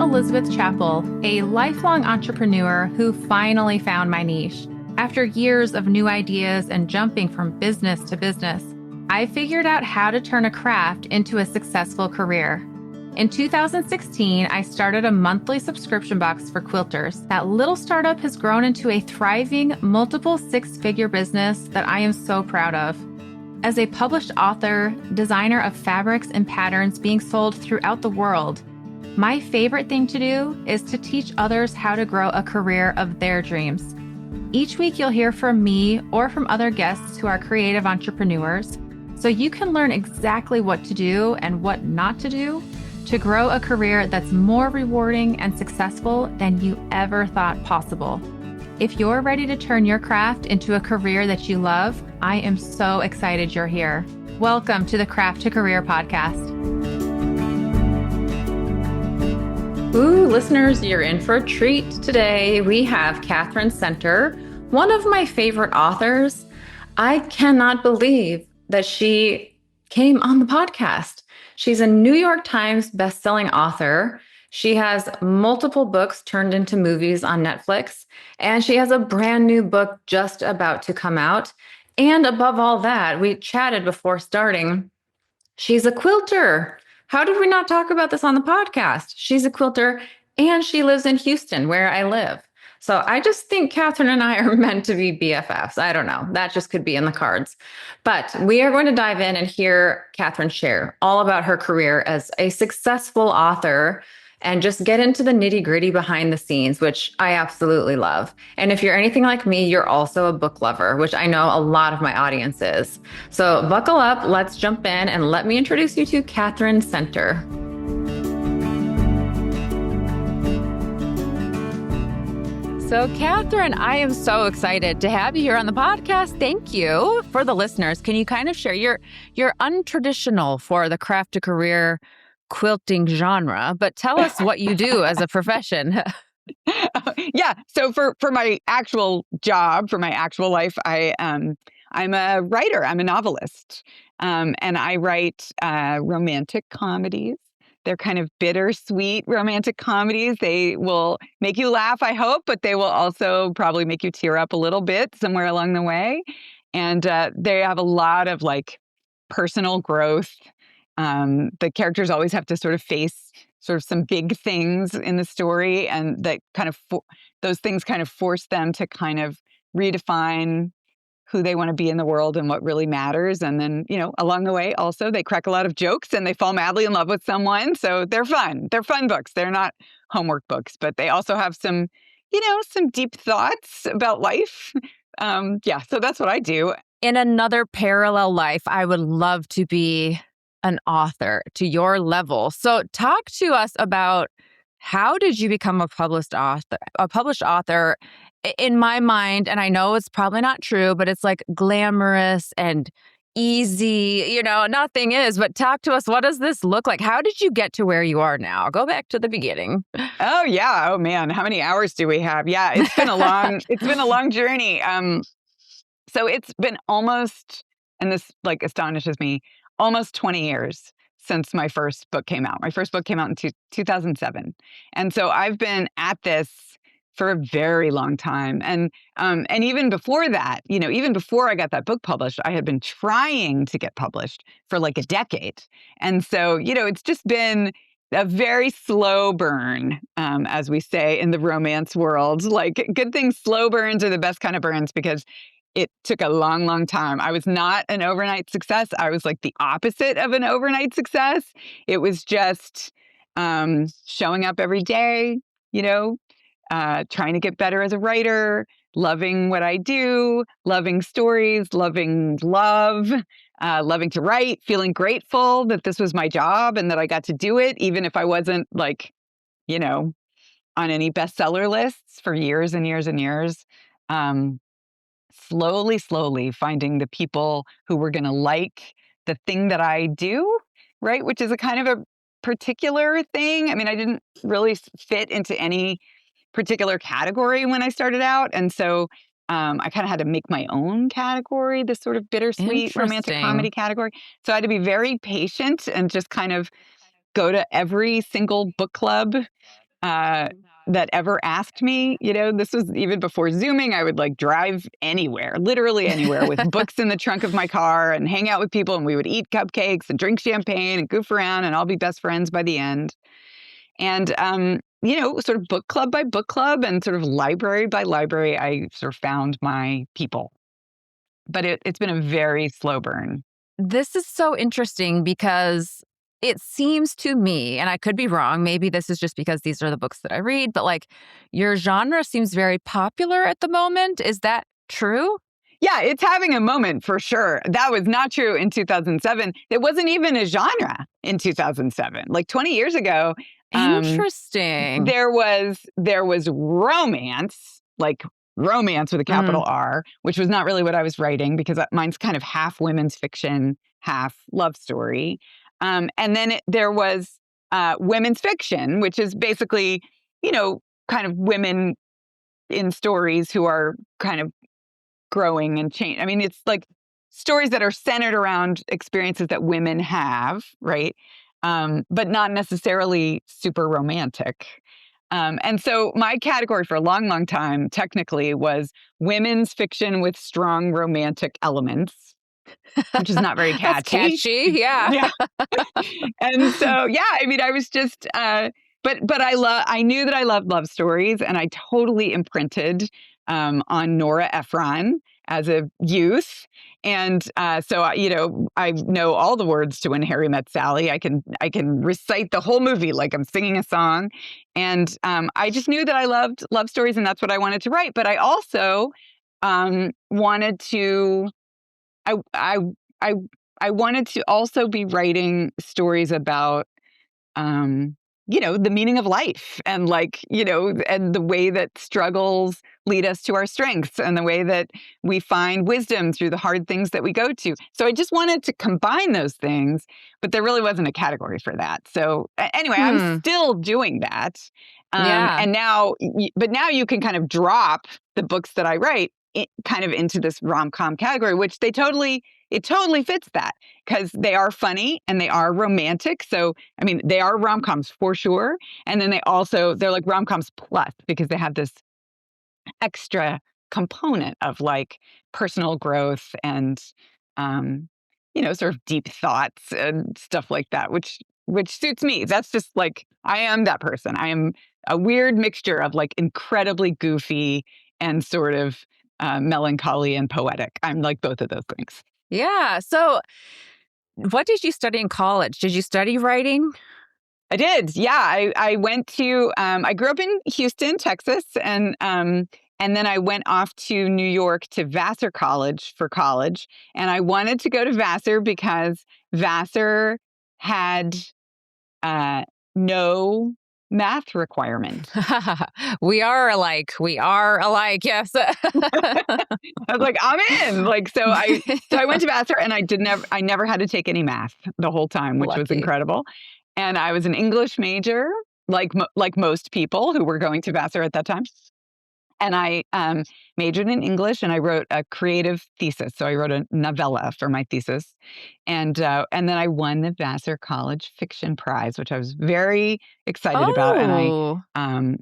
Elizabeth Chappell, a lifelong entrepreneur who finally found my niche. After years of new ideas and jumping from business to business, I figured out how to turn a craft into a successful career. In 2016, I started a monthly subscription box for quilters. That little startup has grown into a thriving, multiple six-figure business that I am so proud of. As a published author, designer of fabrics and patterns being sold throughout the world, my favorite thing to do is to teach others how to grow a career of their dreams. Each week, you'll hear from me or from other guests who are creative entrepreneurs, so you can learn exactly what to do and what not to do to grow a career that's more rewarding and successful than you ever thought possible. If you're ready to turn your craft into a career that you love, I am so excited you're here. Welcome to the Craft to Career podcast. Ooh, listeners, you're in for a treat. Today, we have Katherine Center, one of my favorite authors. I cannot believe that she came on the podcast. She's a New York Times bestselling author. She has multiple books turned into movies on Netflix, and she has a brand new book just about to come out. And above all that, we chatted before starting. She's a quilter. How did we not talk about this on the podcast? She's a quilter and she lives in Houston, where I live. So I just think Katherine and I are meant to be BFFs. I don't know. That just could be in the cards. But we are going to dive in and hear Katherine share all about her career as a successful author and just get into the nitty-gritty behind the scenes, which I absolutely love. And if you're anything like me, you're also a book lover, which I know a lot of my audience is. So buckle up, let's jump in, and let me introduce you to Katherine Center. So Katherine, I am so excited to have you here on the podcast. Thank you. For the listeners, can you kind of share your untraditional for the craft to career quilting genre, but tell us what you do as a profession. Yeah. So for my actual job, for my actual life, I'm a writer. I'm a novelist. And I write romantic comedies. They're kind of bittersweet romantic comedies. They will make you laugh, I hope, but they will also probably make you tear up a little bit somewhere along the way. And they have a lot of like personal growth. The characters always have to sort of face sort of some big things in the story, and that kind of those things kind of force them to kind of redefine who they want to be in the world and what really matters. And then, along the way, also they crack a lot of jokes and they fall madly in love with someone. So they're fun. They're fun books. They're not homework books, but they also have some, some deep thoughts about life. So that's what I do. In another parallel life, I would love to be an author to your level. So talk to us about how did you become a published author? In my mind, and I know it's probably not true, but it's like glamorous and easy, nothing is, but talk to us. What does this look like? How did you get to where you are now? Go back to the beginning. Oh yeah. Oh man. How many hours do we have? Yeah. It's been a long journey. So it's been almost, and this like astonishes me, almost 20 years since my first book came out. My first book came out in 2007. And so I've been at this for a very long time. And even before that, even before I got that book published, I had been trying to get published for like a decade. And so, it's just been a very slow burn, as we say in the romance world. Like good things, slow burns are the best kind of burns because it took a long, long time. I was not an overnight success. I was like the opposite of an overnight success. It was just showing up every day, trying to get better as a writer, loving what I do, loving stories, loving love, loving to write, feeling grateful that this was my job and that I got to do it, even if I wasn't like, on any bestseller lists for years and years and years. Slowly finding the people who were going to like the thing that I do, right? Which is a kind of a particular thing. I mean, I didn't really fit into any particular category when I started out. And so I kind of had to make my own category, this sort of bittersweet romantic comedy category. So I had to be very patient and just kind of go to every single book club uh, that ever asked me. This was even before Zooming. I would like drive anywhere, literally anywhere, with books in the trunk of my car and hang out with people, and we would eat cupcakes and drink champagne and goof around and all be best friends by the end. And, sort of book club by book club and sort of library by library, I sort of found my people. But it's been a very slow burn. This is so interesting because it seems to me, and I could be wrong, maybe this is just because these are the books that I read, but like your genre seems very popular at the moment. Is that true? Yeah, it's having a moment for sure. That was not true in 2007. It wasn't even a genre in 2007. Like 20 years ago, Interesting. there was romance, like romance with a capital R, which was not really what I was writing because mine's kind of half women's fiction, half love story. And then there was women's fiction, which is basically, kind of women in stories who are kind of growing and change. I mean, it's like stories that are centered around experiences that women have, right? But not necessarily super romantic. And so my category for a long, long time, technically, was women's fiction with strong romantic elements, which is not very catchy. That's catchy, yeah. Yeah. And so, yeah, I mean, I was just, but I knew that I loved love stories, and I totally imprinted on Nora Ephron as a youth. And so, I know all the words to When Harry Met Sally. I can recite the whole movie like I'm singing a song. And I just knew that I loved love stories, and that's what I wanted to write. But I also wanted to, I wanted to also be writing stories about, the meaning of life, and and the way that struggles lead us to our strengths, and the way that we find wisdom through the hard things that we go to. So I just wanted to combine those things, but there really wasn't a category for that. So anyway, I'm still doing that. And now you can kind of drop the books that I write kind of into this rom-com category, which it totally fits that, because they are funny and they are romantic. So, I mean, they are rom-coms for sure. And then they're like rom-coms plus, because they have this extra component of like personal growth and, sort of deep thoughts and stuff like that, which suits me. That's just like, I am that person. I am a weird mixture of like incredibly goofy and sort of melancholy and poetic. I'm like both of those things. Yeah. So what did you study in college? Did you study writing? I did. Yeah. I went to, I grew up in Houston, Texas, and then I went off to New York to Vassar College for college. And I wanted to go to Vassar because Vassar had no math requirement. We are alike. Yes. I was like, I'm in. Like, so I went to Vassar, and I never had to take any math the whole time, which was incredible. And I was an English major, like most people who were going to Vassar at that time. And I majored in English, and I wrote a creative thesis. So I wrote a novella for my thesis, and then I won the Vassar College Fiction Prize, which I was very excited about. And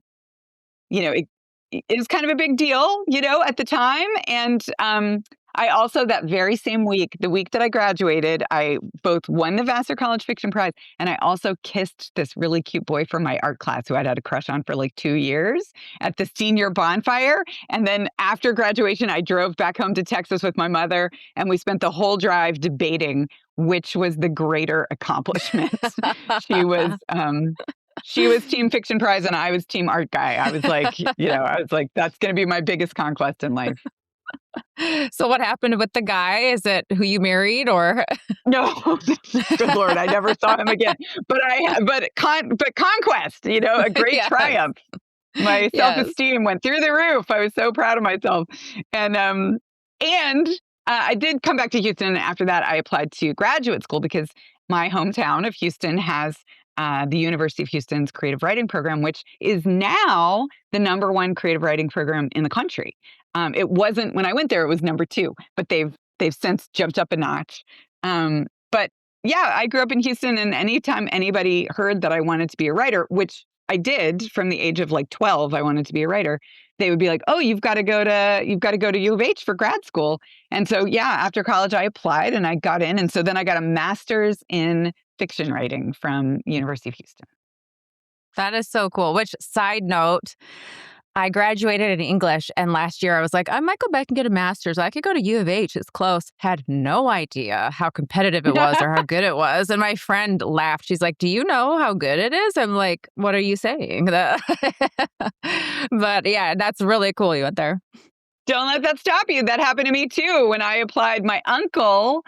it was kind of a big deal, at the time. And I also, that very same week, the week that I graduated, I both won the Vassar College Fiction Prize, and I also kissed this really cute boy from my art class who I'd had a crush on for like 2 years at the senior bonfire. And then after graduation, I drove back home to Texas with my mother, and we spent the whole drive debating which was the greater accomplishment. She was team fiction prize, and I was team art guy. I was like, that's going to be my biggest conquest in life. So what happened with the guy? Is it who you married, or? No, good Lord, I never saw him again. But conquest, a great triumph. My self-esteem went through the roof. I was so proud of myself. And I did come back to Houston. After that, I applied to graduate school because my hometown of Houston has the University of Houston's creative writing program, which is now the #1 creative writing program in the country. It wasn't when I went there; it was #2, but they've since jumped up a notch. But yeah, I grew up in Houston, and anytime anybody heard that I wanted to be a writer, which I did from the age of like 12, I wanted to be a writer. They would be like, "Oh, you've got to go to U of H for grad school." And so, yeah, after college, I applied and I got in. And so then I got a master's in fiction writing from University of Houston. That is so cool. Which, side note, I graduated in English, and last year I was like, I might go back and get a master's. I could go to U of H. It's close. Had no idea how competitive it was or how good it was. And my friend laughed. She's like, do you know how good it is? I'm like, what are you saying? But yeah, that's really cool you went there. Don't let that stop you. That happened to me too. When I applied, my uncle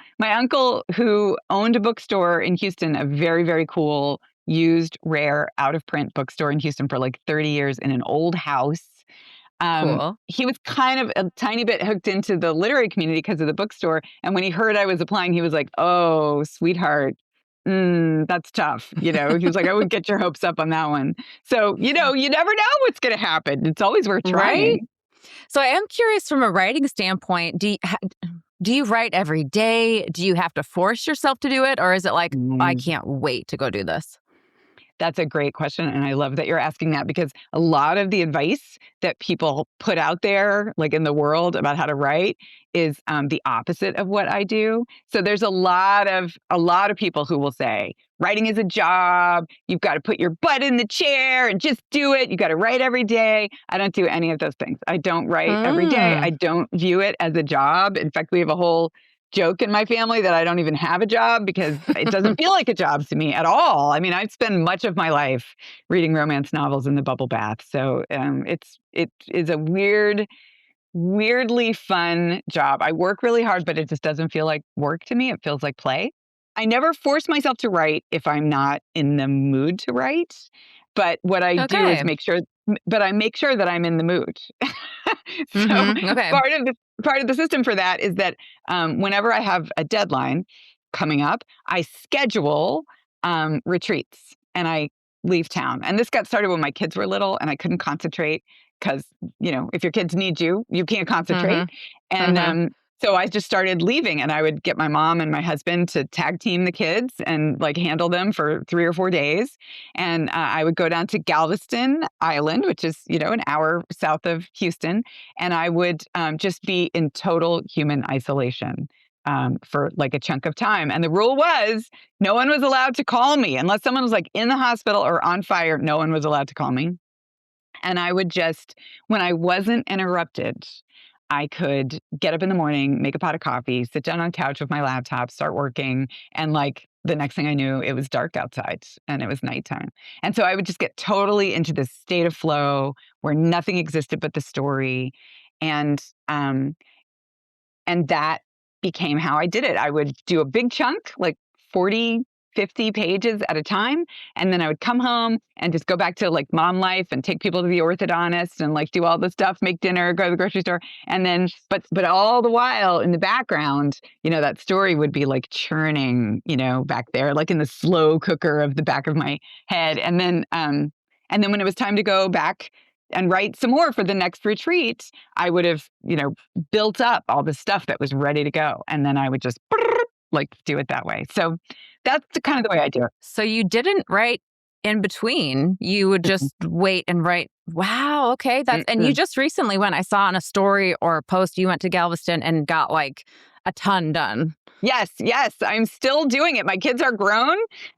who owned a bookstore in Houston, a very, very cool, used, rare, out of print bookstore in Houston for like 30 years in an old house. Cool. He was kind of a tiny bit hooked into the literary community because of the bookstore. And when he heard I was applying, he was like, "Oh, sweetheart, that's tough." He was like, "I would get your hopes up on that one." So, you never know what's going to happen. It's always worth trying. Right? So I am curious from a writing standpoint, do you write every day? Do you have to force yourself to do it? Or is it like, I can't wait to go do this? That's a great question. And I love that you're asking that, because a lot of the advice that people put out there, like in the world about how to write, is the opposite of what I do. So there's a lot of people who will say, writing is a job. You've got to put your butt in the chair and just do it. You got to write every day. I don't do any of those things. I don't write every day. I don't view it as a job. In fact, we have a whole joke in my family that I don't even have a job, because it doesn't feel like a job to me at all. I mean, I've spent much of my life reading romance novels in the bubble bath. So it is a weirdly fun job. I work really hard, but it just doesn't feel like work to me. It feels like play. I never force myself to write if I'm not in the mood to write. But what I do is make sure that I'm in the mood. So part of the system for that is that whenever I have a deadline coming up, I schedule retreats and I leave town. And this got started when my kids were little and I couldn't concentrate because, if your kids need you, you can't concentrate. And so I just started leaving, and I would get my mom and my husband to tag team the kids and like handle them for 3 or 4 days. And I would go down to Galveston Island, which is, an hour south of Houston. And I would just be in total human isolation for like a chunk of time. And the rule was no one was allowed to call me unless someone was like in the hospital or on fire. No one was allowed to call me. And I would just, when I wasn't interrupted, I could get up in the morning, make a pot of coffee, sit down on a couch with my laptop, start working. And like the next thing I knew, it was dark outside and it was nighttime. And so I would just get totally into this state of flow where nothing existed but the story. And that became how I did it. I would do a big chunk, like 40, 50 pages at a time. And then I would come home and just go back to like mom life and take people to the orthodontist and like do all the stuff, make dinner, go to the grocery store. And then, but all the while in the background, that story would be like churning, back there, like in the slow cooker of the back of my head. And then when it was time to go back and write some more for the next retreat, I would have, built up all the stuff that was ready to go. And then I would just like do it that way. So that's kind of the way I do it. So you didn't write in between. You would just wait and write. Wow. Okay. And you just recently I saw on a story or a post, you went to Galveston and got like a ton done. Yes. I'm still doing it. My kids are grown.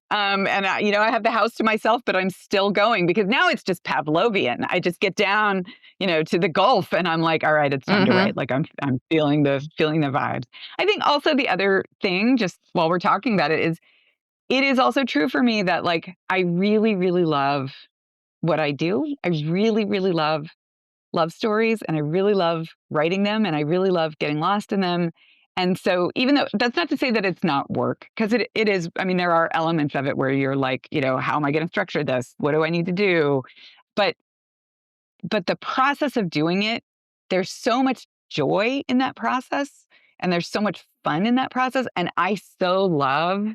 And I have the house to myself, but I'm still going because now it's just Pavlovian. I just get down, to the Gulf and I'm like, all right, it's time to write. Like I'm feeling the vibes. I think also the other thing, just while we're talking about it is also true for me that like, I really, really love what I do. I really, really love stories, and I really love writing them, and I really love getting lost in them. And so even though that's not to say that it's not work, because it is, I mean, there are elements of it where you're like, how am I going to structure this? What do I need to do? But the process of doing it, there's so much joy in that process, and there's so much fun in that process. And I so love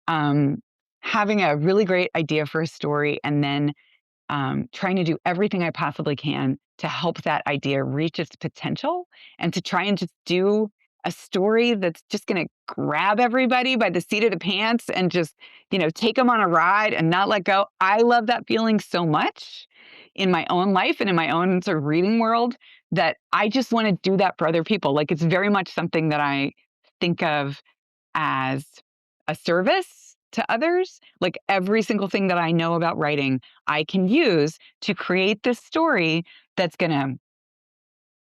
having a really great idea for a story and then trying to do everything I possibly can to help that idea reach its potential and to try and just do a story that's just going to grab everybody by the seat of the pants and just, take them on a ride and not let go. I love that feeling so much in my own life and in my own sort of reading world that I just want to do that for other people. Like, it's very much something that I think of as a service to others. Like, every single thing that I know about writing, I can use to create this story that's going to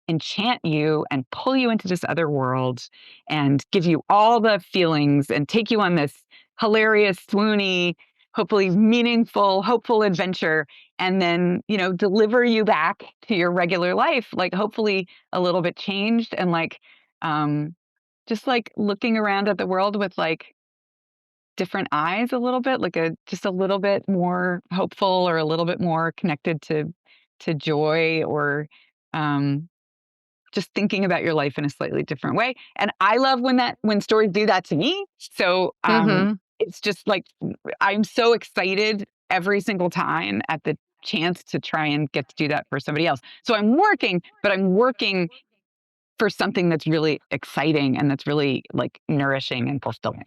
enchant you and pull you into this other world and give you all the feelings and take you on this hilarious, swoony, hopefully meaningful, hopeful adventure, and then, deliver you back to your regular life, like hopefully a little bit changed and like, just like looking around at the world with like different eyes a little bit, like just a little bit more hopeful or a little bit more connected to joy or um just thinking about your life in a slightly different way. And I love when stories do that to me. So Mm-hmm. it's just like I'm so excited every single time at the chance to try and get to do that for somebody else. So I'm working for something that's really exciting and that's really like nourishing and fulfilling,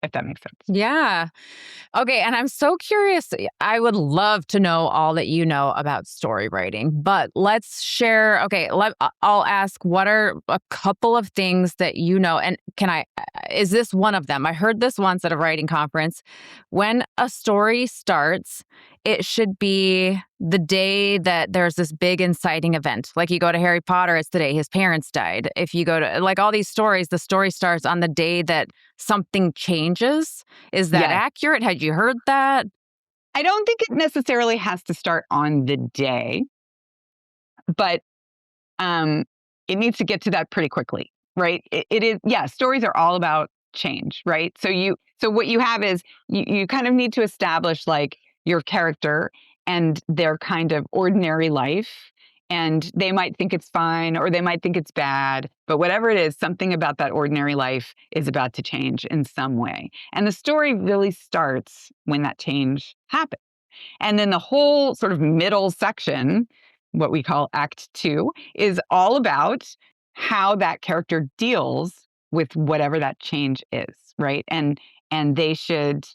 if that makes sense. Yeah. Okay, and I'm so curious. I would love to know all that you know about story writing, but let's share. Okay, I'll ask, what are a couple of things that you know? And is this one of them? I heard this once at a writing conference. When a story starts, it should be the day that there's this big inciting event. Like, you go to Harry Potter, it's the day his parents died. If you go to like all these stories, the story starts on the day that something changes. Is that Yes. accurate? Had you heard that? I don't think it necessarily has to start on the day, but um, it needs to get to that pretty quickly, right? It is, yeah, stories are all about change, right? So what you have is you kind of need to establish like your character and their kind of ordinary life. And they might think it's fine or they might think it's bad, but whatever it is, something about that ordinary life is about to change in some way. And the story really starts when that change happens. And then the whole sort of middle section, what we call Act Two, is all about how that character deals with whatever that change is, right? And they should,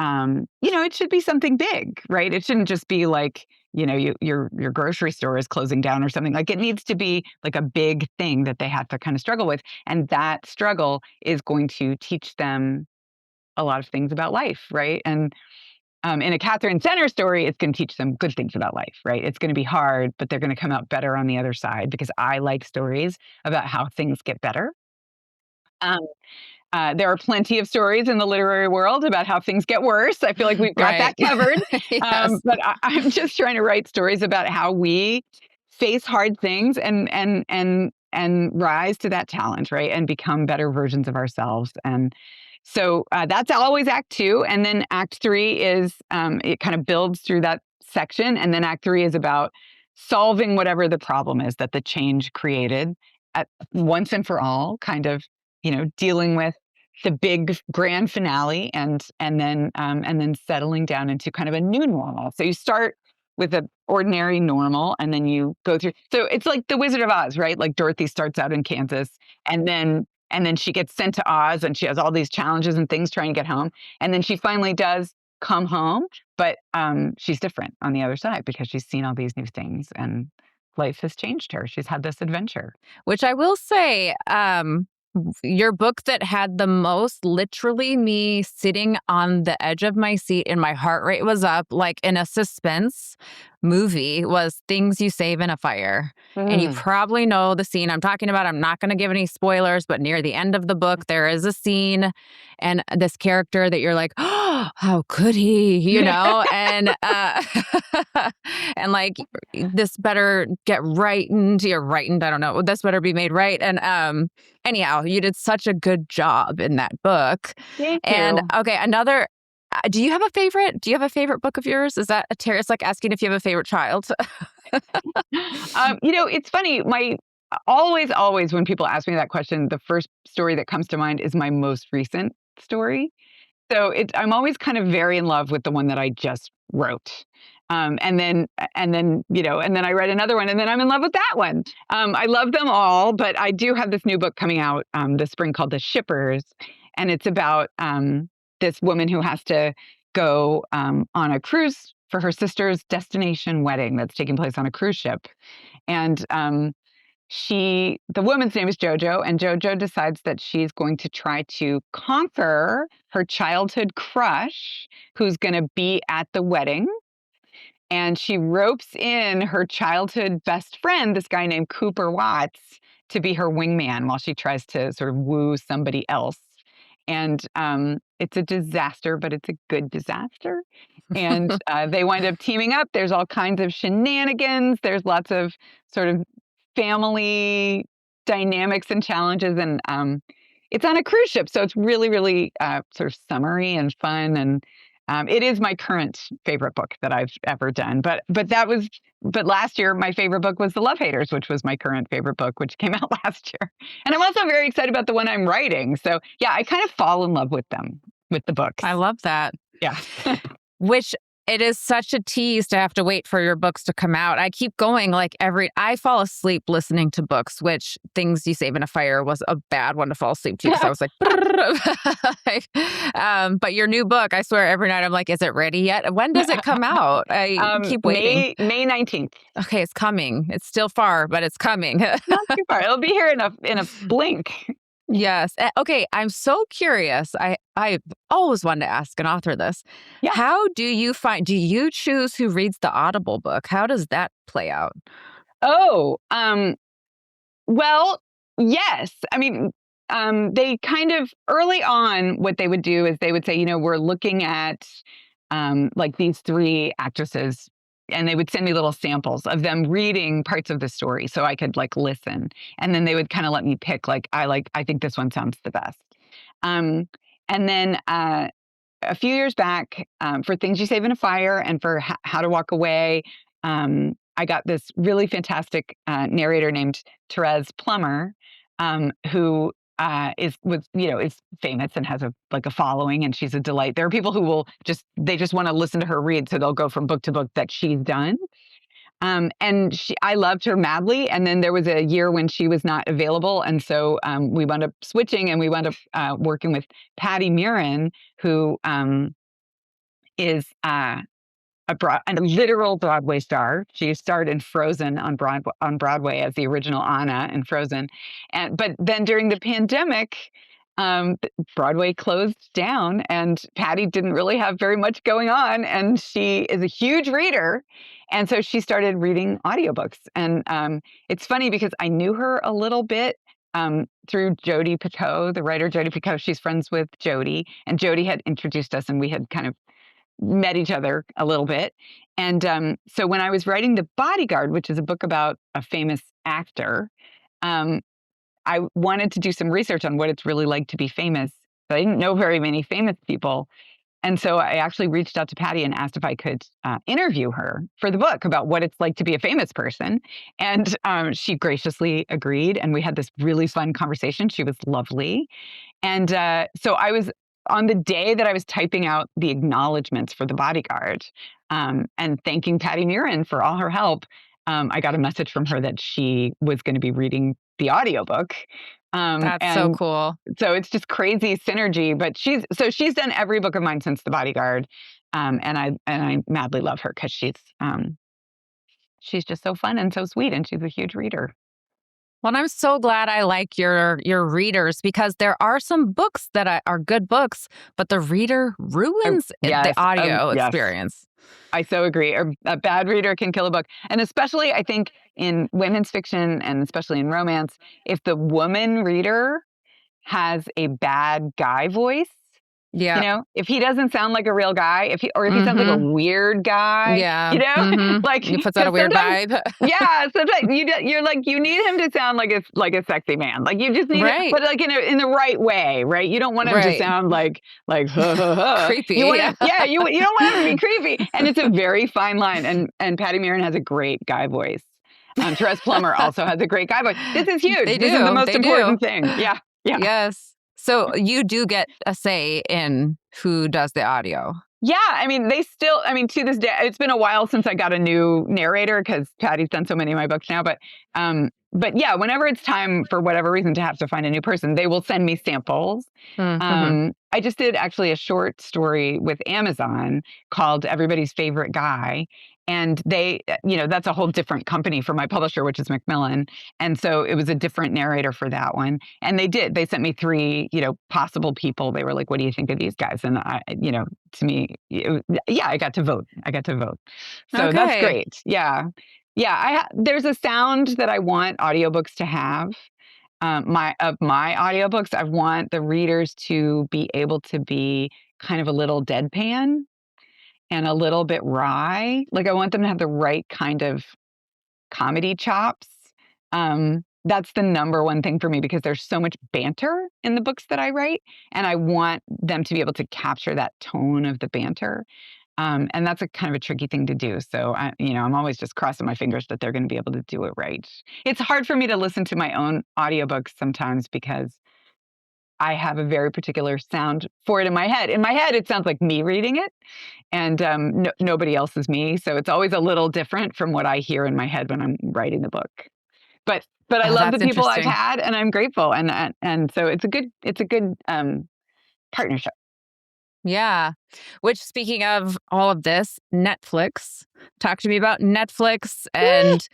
it should be something big, right? It shouldn't just be like, your grocery store is closing down or something. Like, it needs to be like a big thing that they have to kind of struggle with, and that struggle is going to teach them a lot of things about life, right? And in a Katherine Center story, it's going to teach them good things about life, right? It's going to be hard, but they're going to come out better on the other side because I like stories about how things get better. Um, there are plenty of stories in the literary world about how things get worse. I feel like we've got that Right. covered. Yes. But I'm just trying to write stories about how we face hard things and rise to that challenge, right? And become better versions of ourselves. And so that's always Act Two, and then Act Three is it kind of builds through that section, and then Act Three is about solving whatever the problem is that the change created at once and for all, kind of dealing with the big grand finale and then settling down into kind of a new normal. So you start with an ordinary normal and then you go through. So it's like the Wizard of Oz, right? Like Dorothy starts out in Kansas and then she gets sent to Oz and she has all these challenges and things trying to get home. And then she finally does come home, but she's different on the other side because she's seen all these new things and life has changed her. She's had this adventure. Which I will say, your book that had the most, literally me sitting on the edge of my seat and my heart rate was up like in a suspense movie, was Things You Save in a Fire. And you probably know the scene I'm talking about. I'm not going to give any spoilers, but near the end of the book, there is a scene and this character that you're like, oh, how could he, and and like, this better get rightened. You're rightened. I don't know. This better be made right. And anyhow, you did such a good job in that book. Thank And you. okay, another. Do you have a favorite? Do you have a favorite book of yours? Is that it's like asking if you have a favorite child? It's funny. Always when people ask me that question, the first story that comes to mind is my most recent story. So I'm always kind of very in love with the one that I just wrote. And then, and then I read another one, and then I'm in love with that one. I love them all, but I do have this new book coming out this spring called The Shippers, and it's about this woman who has to go on a cruise for her sister's destination wedding that's taking place on a cruise ship. And the woman's name is Jojo, and Jojo decides that she's going to try to conquer her childhood crush who's going to be at the wedding. And she ropes in her childhood best friend, this guy named Cooper Watts, to be her wingman while she tries to sort of woo somebody else. And it's a disaster, but it's a good disaster. And they wind up teaming up. There's all kinds of shenanigans. There's lots of sort of family dynamics and challenges. And it's on a cruise ship. So it's really, really sort of summery and fun. And it is my current favorite book that I've ever done. But last year, my favorite book was The Love Haters, which was my current favorite book, which came out last year. And I'm also very excited about the one I'm writing. So yeah, I kind of fall in love with them, with the books. I love that. Yeah. Which it is such a tease to have to wait for your books to come out. I keep going I fall asleep listening to books, which Things You Save in a Fire was a bad one to fall asleep to. So I was like, but your new book, I swear every night I'm like, is it ready yet? When does it come out? I keep waiting. May 19th. Okay, it's coming. It's still far, but it's coming. Not too far. It'll be here in a blink. Yes. Okay. I'm so curious. I've always wanted to ask an author this. Yeah. How do you choose who reads the Audible book? How does that play out? Oh, well, yes. I mean, they kind of early on, what they would do is they would say, we're looking at like these three actresses, and they would send me little samples of them reading parts of the story so I could like listen. And then they would kind of let me pick, I think this one sounds the best. And then a few years back, for Things You Save in a Fire and for How to Walk Away, I got this really fantastic narrator named Therese Plummer, who is famous and has a following, and she's a delight. There are people who they just want to listen to her read, so they'll go from book to book that she's done. And I loved her madly. And then there was a year when she was not available, and so we wound up switching, and we wound up working with Patty Murin, who is a literal Broadway star. She starred in Frozen on Broadway as the original Anna in Frozen. But then during the pandemic, Broadway closed down, and Patty didn't really have very much going on. And she is a huge reader. And so she started reading audiobooks. And it's funny because I knew her a little bit through Jodi Picoult, the writer Jodi Picoult. She's friends with Jodi, and Jodi had introduced us, and we had kind of met each other a little bit. And so when I was writing The Bodyguard, which is a book about a famous actor, I wanted to do some research on what it's really like to be famous. But I didn't know very many famous people. And so I actually reached out to Patty and asked if I could interview her for the book about what it's like to be a famous person. And she graciously agreed. And we had this really fun conversation. She was lovely. And so I was, on the day that I was typing out the acknowledgments for The Bodyguard and thanking Patty Murin for all her help, I got a message from her that she was going to be reading the audiobook. That's so cool. So it's just crazy synergy. But she's done every book of mine since The Bodyguard, and I madly love her because she's just so fun and so sweet, and she's a huge reader. Well, I'm so glad I like your readers, because there are some books that are good books, but the reader ruins the audio experience. I so agree. A bad reader can kill a book. And especially, I think, in women's fiction, and especially in romance, if the woman reader has a bad guy voice, if he doesn't sound like a real guy, if he sounds like a weird guy, like he puts out a weird vibe. Sometimes you're like, you need him to sound like a sexy man. Like you just need it, but like in the right way, right? You don't want him to sound like creepy. You don't want him to be creepy. And it's a very fine line. And Patty Murin has a great guy voice. Therese Plummer also has a great guy voice. This is huge. This is the most important thing. Yeah. Yes. So you do get a say in who does the audio. Yeah, I mean, to this day, it's been a while since I got a new narrator because Patty's done so many of my books now. But yeah, whenever it's time for whatever reason to have to find a new person, they will send me samples. Mm-hmm. I just did actually a short story with Amazon called Everybody's Favorite Guy. And that's a whole different company for my publisher, which is Macmillan. And so it was a different narrator for that one. And they sent me three, possible people. They were like, what do you think of these guys? And to me, I got to vote. So that's Okay. great. Yeah. Yeah. There's a sound that I want audiobooks to have. My audiobooks, I want the readers to be able to be kind of a little deadpan and a little bit wry. Like I want them to have the right kind of comedy chops. That's the number one thing for me because there's so much banter in the books that I write, and I want them to be able to capture that tone of the banter. And that's a kind of a tricky thing to do. So I'm always just crossing my fingers that they're going to be able to do it right. It's hard for me to listen to my own audiobooks sometimes because I have a very particular sound for it in my head. In my head, it sounds like me reading it, and nobody else is me. So it's always a little different from what I hear in my head when I'm writing the book. But I Oh, love the that's people I've interesting. had, and I'm grateful, and so it's a good partnership. Yeah. Which, speaking of all of this, Netflix. Talk to me about Netflix. And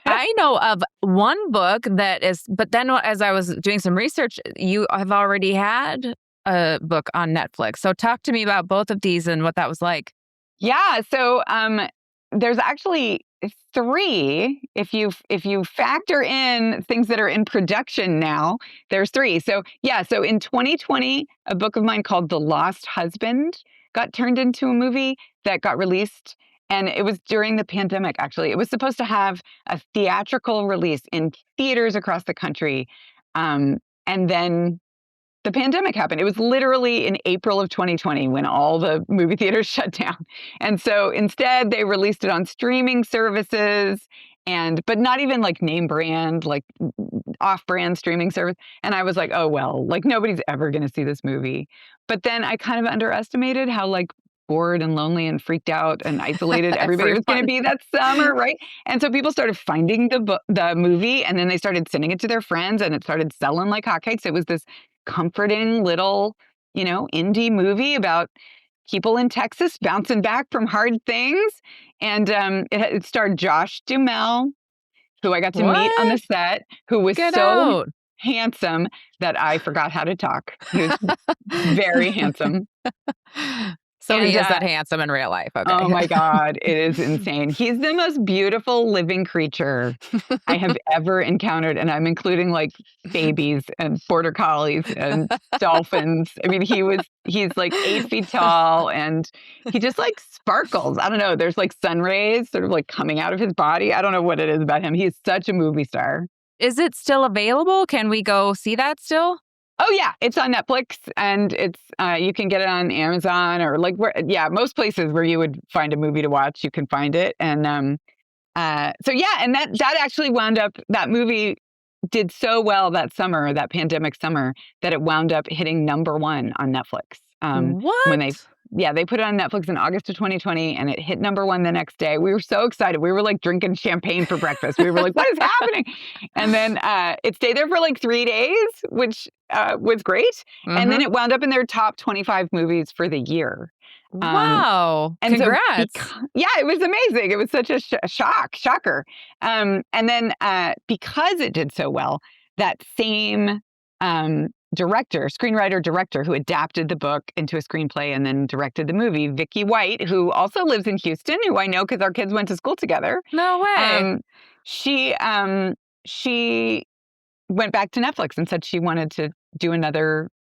I know of one book but then as I was doing some research, you have already had a book on Netflix. So talk to me about both of these and what that was like. Yeah, so there's actually three. If you factor in things that are in production now, there's three. So yeah, so in 2020, a book of mine called The Lost Husband got turned into a movie that got released. And it was during the pandemic, actually. It was supposed to have a theatrical release in theaters across the country. And then the pandemic happened. It was literally in April of 2020 when all the movie theaters shut down. And so instead they released it on streaming services but not even like name brand, like off-brand streaming service. And I was like, oh well, like nobody's ever going to see this movie. But then I kind of underestimated how like bored and lonely and freaked out and isolated everybody was going to Everyone. be that summer, right? And so people started finding the movie, and then they started sending it to their friends, and it started selling like hotcakes. It was this comforting little, indie movie about people in Texas bouncing back from hard things. And it starred Josh Duhamel, who I got to meet on the What? set, who was Get so out. handsome that I forgot how to talk. He was very handsome. So he And is that handsome in real life. oh Okay. my God, it is insane. He's the most beautiful living creature I have ever encountered. And I'm including like babies and border collies and dolphins. I mean, he's like 8 feet tall and he just like sparkles. I don't know. There's like sun rays sort of like coming out of his body. I don't know what it is about him. He's such a movie star. Is it still available? Can we go see that still? Oh yeah, it's on Netflix, and it's you can get it on Amazon or like most places where you would find a movie to watch, you can find it. And so yeah, and that actually wound up, that movie did so well that pandemic summer, that it wound up hitting #1 on Netflix. When What? they put it on Netflix in August of 2020, and it hit #1 the next day. We were so excited. We were like drinking champagne for breakfast. We were like, "What is happening?" And then it stayed there for like 3 days, which was great. And then Mm-hmm. it wound up in their top 25 movies for the year. Um, Wow. and so, Congrats. yeah, it was amazing. It was such a shocker. And then because it did so well, that same screenwriter director who adapted the book into a screenplay and then directed the movie, Vicky White, who also lives in Houston, who I know because our kids went to school together. No way. She she went back to Netflix and said she wanted to do another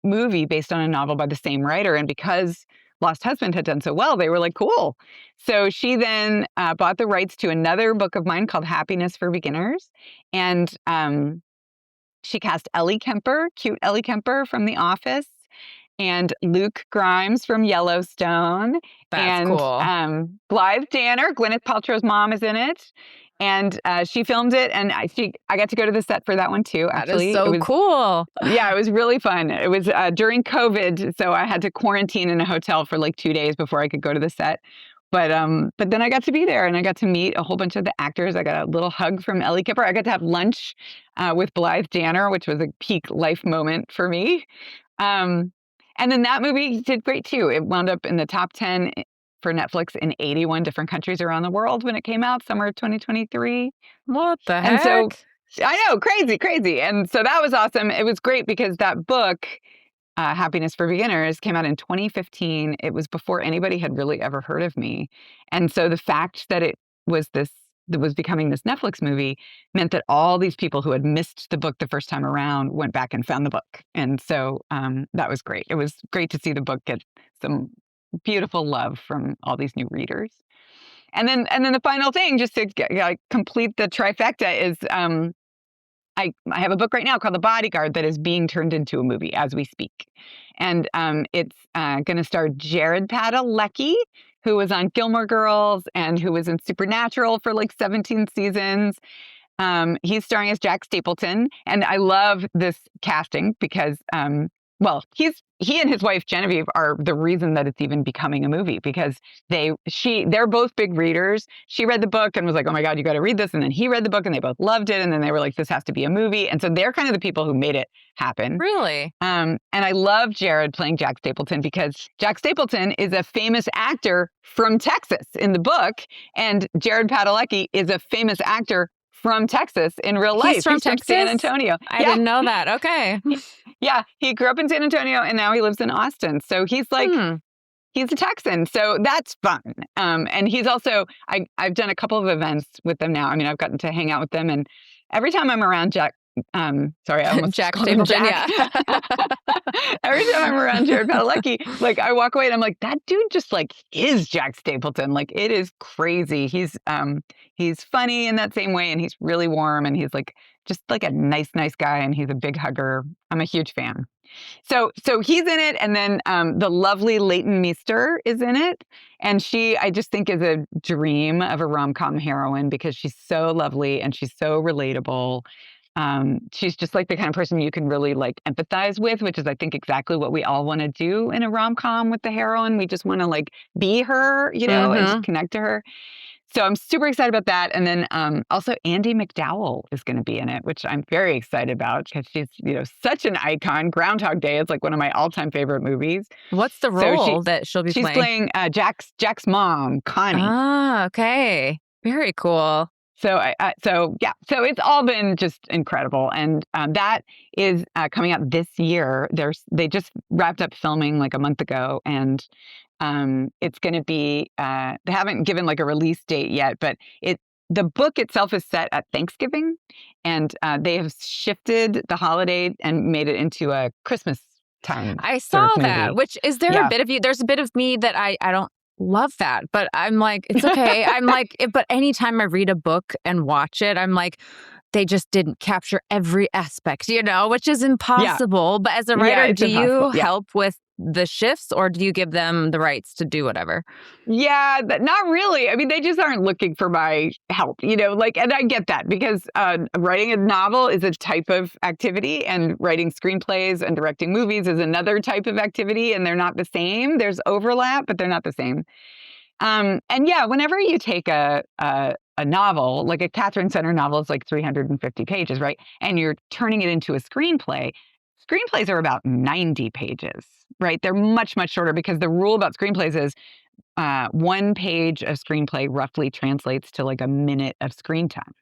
movie based on a novel by the same writer. And because Lost Husband had done so well, they were like, cool. So she then bought the rights to another book of mine called Happiness for Beginners. And she cast Ellie Kemper, cute Ellie Kemper from The Office, and Luke Grimes from Yellowstone. That's And cool. Blythe Danner, Gwyneth Paltrow's mom, is in it. And she filmed it, and I got to go to the set for that one too. That Actually, is so cool. Yeah, it was really fun. It was during COVID, so I had to quarantine in a hotel for like 2 days before I could go to the set. But then I got to be there, and I got to meet a whole bunch of the actors. I got a little hug from Ellie Kipper. I got to have lunch with Blythe Danner, which was a peak life moment for me. Um, and then that movie did great too. It wound up in the top 10 for Netflix in 81 different countries around the world when it came out, summer 2023. What the And so heck? I know, crazy. And so that was awesome. It was great because that book, Happiness for Beginners, came out in 2015. It was before anybody had really ever heard of me. And so the fact that that was becoming this Netflix movie meant that all these people who had missed the book the first time around went back and found the book. And so that was great. It was great to see the book get some beautiful love from all these new readers. And then the final thing, just to complete the trifecta, is I have a book right now called The Bodyguard that is being turned into a movie as we speak. And it's going to star Jared Padalecki, who was on Gilmore Girls and who was in Supernatural for like 17 seasons. He's starring as Jack Stapleton. And I love this casting because, he and his wife Genevieve are the reason that it's even becoming a movie, because they're both big readers. She read the book and was like, oh my God, you got to read this. And then he read the book and they both loved it. And then they were like, this has to be a movie. And so they're kind of the people who made it happen. Really? And I love Jared playing Jack Stapleton because Jack Stapleton is a famous actor from Texas in the book. And Jared Padalecki is a famous actor from Texas in real life. He's from Texas? San Antonio. I didn't know that. Okay. Yeah, he grew up in San Antonio and now he lives in Austin. So he's like, he's a Texan. So that's fun. And he's also, I've done a couple of events with them now. I mean, I've gotten to hang out with them. And every time I'm around Jack, sorry, I almost Jack called him Stapleton, Jack. yeah. Every time I'm around Jared Padalecki, like I walk away and I'm like, that dude just like is Jack Stapleton. Like it is crazy. He's funny in that same way, and he's really warm, and he's like just like a nice guy, and he's a big hugger. I'm a huge fan. So he's in it, and then the lovely Leighton Meester is in it, and she I just think is a dream of a rom-com heroine because she's so lovely and she's so relatable. She's just like the kind of person you can really like empathize with, which is I think exactly what we all want to do in a rom-com with the heroine. We just want to like be her, and just connect to her. So I'm super excited about that. And then also Andie MacDowell is going to be in it, which I'm very excited about because she's, such an icon. Groundhog Day is like one of my all-time favorite movies. What's the role that she'll be playing? She's playing Jack's mom, Connie. Ah, okay. Very cool. So it's all been just incredible, and that is coming out this year. They just wrapped up filming like a month ago, and it's going to be. They haven't given like a release date yet, but the book itself is set at Thanksgiving, and they have shifted the holiday and made it into a Christmas time. I saw sort of that. movie. Which is there a bit of you? There's a bit of me that I don't love that, but I'm like, it's okay. I'm like, but anytime I read a book and watch it, I'm like, they just didn't capture every aspect, which is impossible. But as a writer, do you help with the shifts, or do you give them the rights to do whatever? Yeah, not really. I mean, they just aren't looking for my help, and I get that because writing a novel is a type of activity, and writing screenplays and directing movies is another type of activity, and they're not the same. There's overlap, but they're not the same. And yeah, whenever you take a novel, like a Katherine Center novel is like 350 pages, right? And you're turning it into a screenplay. Screenplays are about 90 pages, right? They're much, much shorter because the rule about screenplays is 1 page of screenplay roughly translates to like a minute of screen time.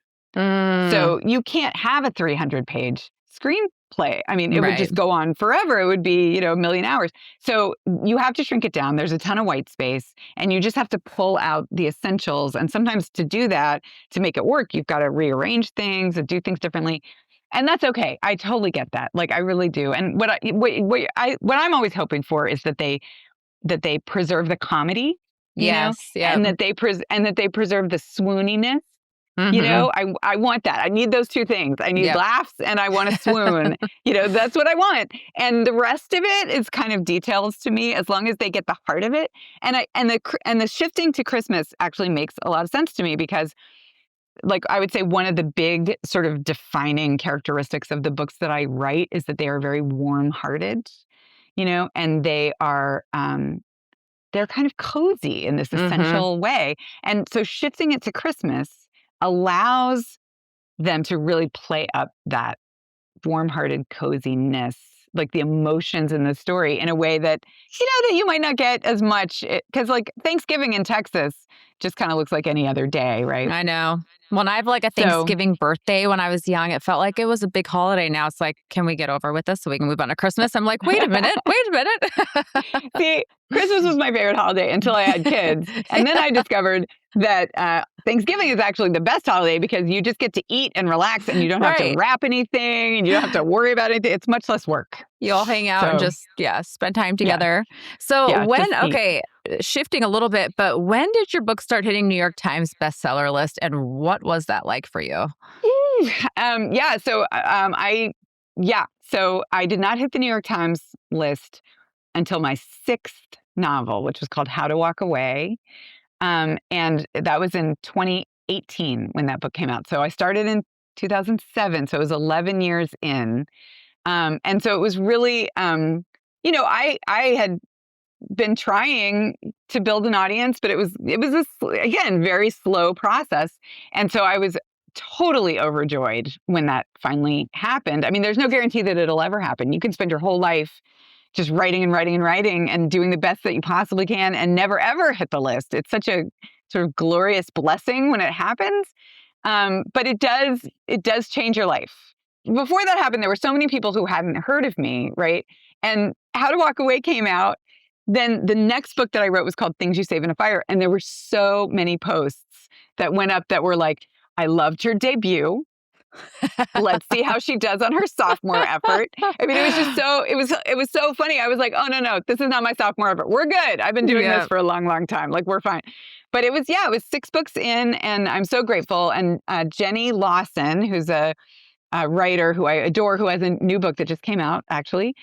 So you can't have a 300-page screenplay. I mean, it would just go on forever. It would be, a million hours. So you have to shrink it down. There's a ton of white space, and you just have to pull out the essentials. And sometimes to do that, to make it work, you've got to rearrange things and do things differently. And that's okay. I totally get that. Like I really do. And what I'm always hoping for is that they preserve the comedy, yeah, and that they preserve the swooniness. I want that. I need those two things. I need laughs and I want to swoon. That's what I want. And the rest of it is kind of details to me, as long as they get the heart of it. And the shifting to Christmas actually makes a lot of sense to me because like, I would say one of the big sort of defining characteristics of the books that I write is that they are very warm-hearted, and they're kind of cozy in this essential way. And so shifting it to Christmas allows them to really play up that warm-hearted coziness, like the emotions in the story, in a way that, that you might not get as much, because like Thanksgiving in Texas just kind of looks like any other day, right? I know. When I have like a So Thanksgiving birthday when I was young, it felt like it was a big holiday. Now it's like, can we get over with this so we can move on to Christmas? I'm like, wait a minute. see, Christmas was my favorite holiday until I had kids. And then I discovered that Thanksgiving is actually the best holiday because you just get to eat and relax and you don't have to wrap anything and you don't have to worry about anything. It's much less work. You all hang out and just, spend time together. So shifting a little bit, but when did your book start hitting New York Times bestseller list and what was that like for you? So I did not hit the New York Times list until my sixth novel, which was called How to Walk Away. And that was in 2018 when that book came out. So I started in 2007. So it was 11 years in. And so it was really, I had been trying to build an audience, but it was this, again, very slow process. And so I was totally overjoyed when that finally happened. I mean, there's no guarantee that it'll ever happen. You can spend your whole life just writing and writing and writing and doing the best that you possibly can and never, ever hit the list. It's such a sort of glorious blessing when it happens. But it does change your life. Before that happened, there were so many people who hadn't heard of me, right? And How to Walk Away came out. Then the next book that I wrote was called Things You Save in a Fire. And there were so many posts that went up that were like, I loved your debut. Let's see how she does on her sophomore effort. I mean, it was just it was so funny. I was like, oh, no, this is not my sophomore effort. We're good. I've been doing this for a long, long time. Like, we're fine. But it was 6 books in, and I'm so grateful. And Jenny Lawson, who's a writer who I adore, who has a new book that just came out, actually,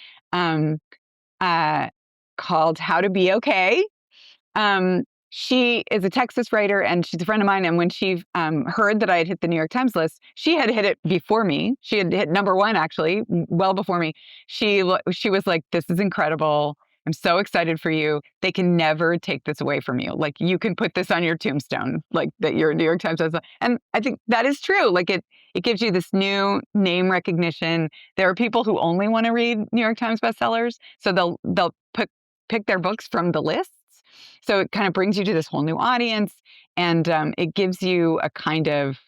called How to Be Okay. She is a Texas writer and she's a friend of mine. And when she heard that I had hit the New York Times list, she had hit it before me. She had hit number 1, actually, well before me. She was like, this is incredible. I'm so excited for you. They can never take this away from you. Like, you can put this on your tombstone, like that you're a New York Times bestseller. And I think that is true. Like, it gives you this new name recognition. There are people who only want to read New York Times bestsellers, so they'll pick their books from the lists. So it kind of brings you to this whole new audience, and it gives you a kind of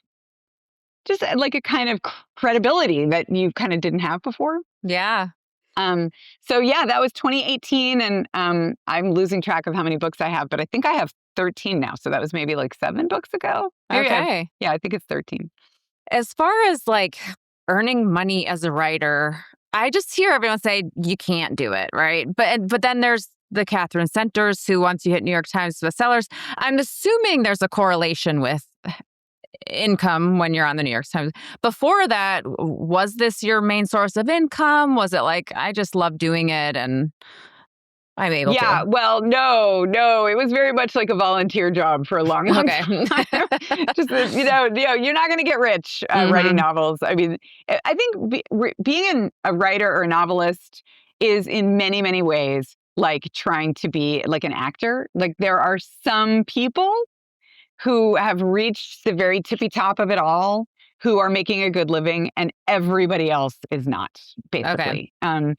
credibility that you kind of didn't have before. Yeah. That was 2018, and I'm losing track of how many books I have, but I think I have 13 now. So that was maybe like 7 books ago. Okay. I think it's 13. As far as like earning money as a writer, I just hear everyone say you can't do it, right? But then there's the Katherine Centers who, once you hit New York Times bestsellers, I'm assuming there's a correlation with income when you're on the New York Times. Before that, was this your main source of income? Was it like, I just love doing it and I'm able to? Yeah, well, no, it was very much like a volunteer job for a long time. Just, you're not going to get rich writing novels. I mean, I think being a writer or a novelist is in many, many ways like trying to be like an actor. Like, there are some people who have reached the very tippy top of it all, who are making a good living, and everybody else is not, basically. Okay.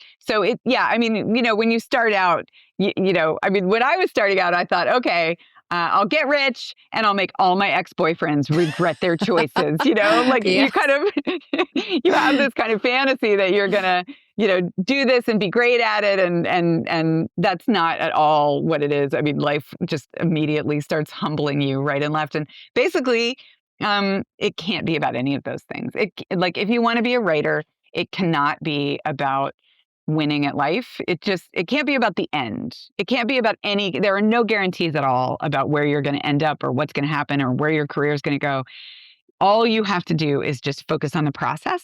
When you start out, when I was starting out, I thought, okay, I'll get rich and I'll make all my ex-boyfriends regret their choices. You kind of, you have this kind of fantasy that you're gonna, do this and be great at it. And that's not at all what it is. I mean, life just immediately starts humbling you right and left. And basically, it can't be about any of those things. If you want to be a writer, it cannot be about winning at life. It can't be about the end. It can't be about there are no guarantees at all about where you're going to end up or what's going to happen or where your career is going to go. All you have to do is just focus on the process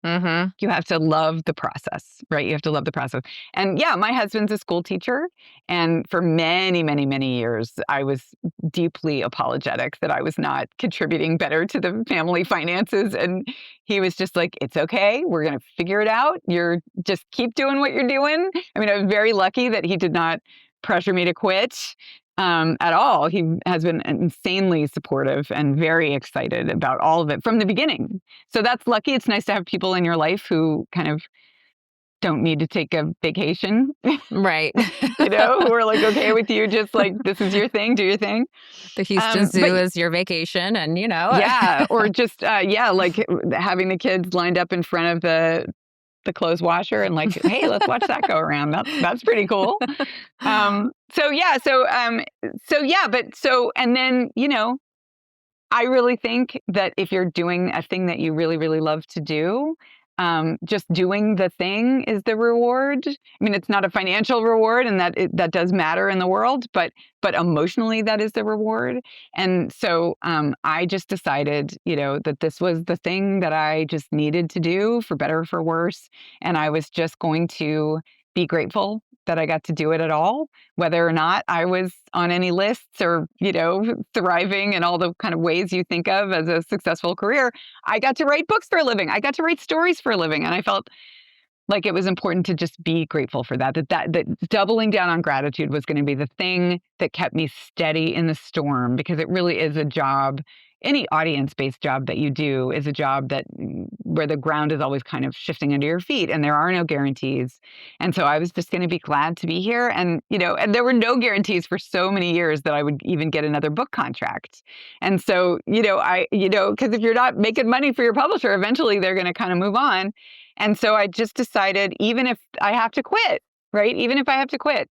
Mm-hmm. You have to love the process, right? You have to love the process. And yeah, my husband's a school teacher. And for many, many, many years, I was deeply apologetic that I was not contributing better to the family finances. And he was just like, it's okay. We're going to figure it out. You're just keep doing what you're doing. I mean, I was very lucky that he did not pressure me to quit at all. He has been insanely supportive and very excited about all of it from the beginning. So that's lucky. It's nice to have people in your life who kind of don't need to take a vacation, Right. who are like, okay with you, just like, this is your thing, do your thing. The Houston Zoo But is your vacation, and yeah, or just, like having the kids lined up in front of the clothes washer and like, hey, let's watch that go around. That's pretty cool. And then, I really think that if you're doing a thing that you really, really love to do, just doing the thing is the reward. I mean, it's not a financial reward, and that does matter in the world, but emotionally, that is the reward. And so I just decided, that this was the thing that I just needed to do, for better or for worse, and I was just going to be grateful that I got to do it at all, whether or not I was on any lists or, thriving in all the kind of ways you think of as a successful career. I got to write books for a living. I got to write stories for a living. And I felt like it was important to just be grateful for that doubling down on gratitude was going to be the thing that kept me steady in the storm, because it really is a job. Any audience-based job that you do is a job where the ground is always kind of shifting under your feet, and there are no guarantees. And so I was just going to be glad to be here. And, and there were no guarantees for so many years that I would even get another book contract. And so, because if you're not making money for your publisher, eventually they're going to kind of move on. And so I just decided, even if I have to quit, right? Even if I have to quit,